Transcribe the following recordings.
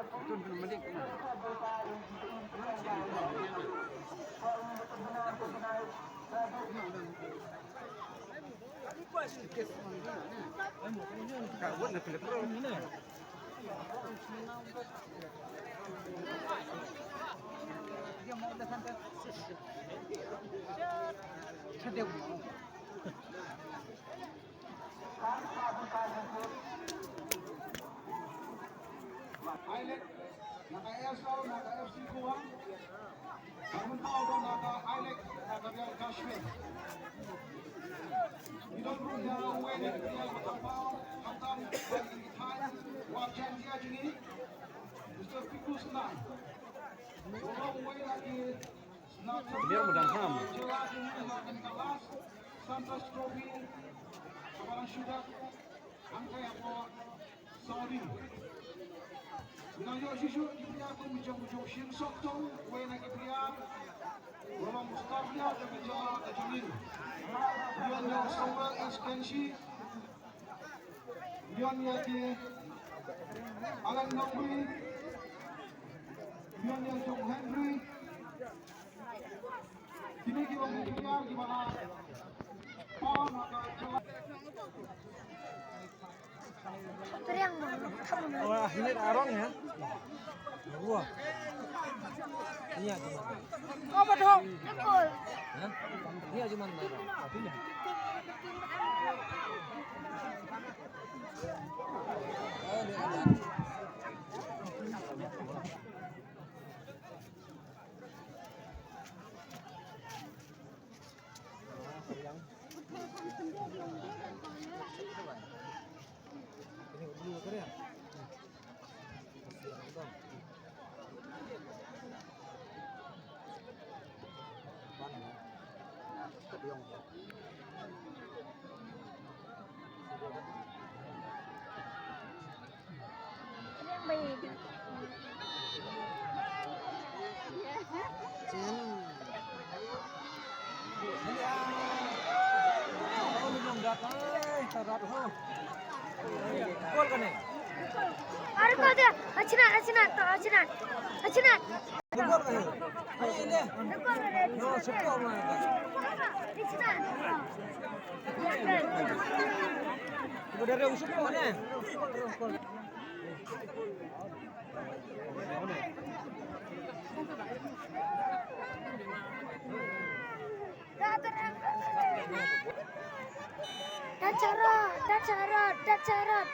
Itu medik. Kawat nak lepas ni. Dia mau dah santai. Sedap. Island, naka-Airsow, naka-FC Kuha. Namun tao doon naka-Island, naka-Real Kashmir. Idol Group na winning Real Matapaw, Hatam, Bagi Itay, Wajan Dia Jini, Mr. Fikus Nai. Orang way lagi, Biar mudah ham. Jelas ini makan kalas, Santos Trophy, Kabalan Syudak, Angkai apa, Saudi. Nayo Shishu, Kipria ko Mujang Shin Soktong, way na Kipria, Roman Mustafia, Kepijala Kajunil. Yon yung Samuel S. Kenshi, yon yaki Alan Nambri, yon yung Jong Henry. Kini kita Kipria, gimana? Paul Nakajala. Teriang Wah, ini arong ya. Wah. Iya gimana? apa dong? Nekul. Hah? Iya gimana? Tapi ya. Oh, dia ada. Ini dulu kan ya? Ini yang baik. Oh, lumang datang, tarat ho. Gol kan ni? Aduh kau dia, acina. Gol kan ni? Ayo ini. Nekul ada. No, sepuluh mana? Acina. Ibu dari usuk kau ni? Dacarat.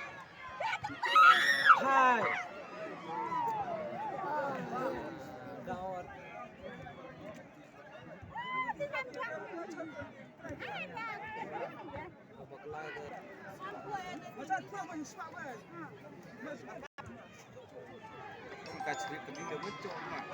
Hai. Gawat. Kasih ke dia betul mak.